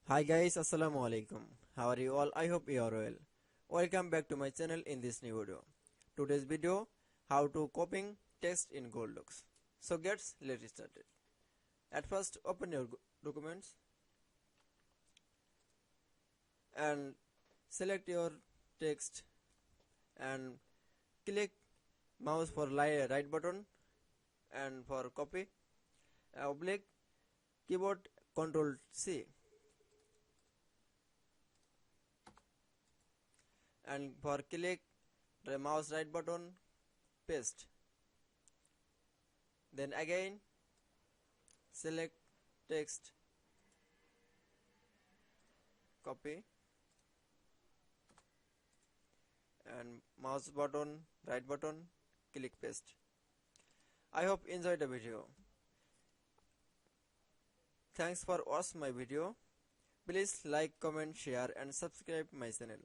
Hi guys, Assalamu Walaikum. How are you all? I hope you are well. Welcome back to my channel in this new video. Today's video, how to copying text in Google Docs. So let's started. At first, open your documents and select your text and click mouse for right button and for copy oblique keyboard Control C. And for click the mouse right button paste, then again select text copy and mouse button right button click paste. I hope you enjoyed the video. Thanks for watching my video. Please like, comment, share and subscribe my channel.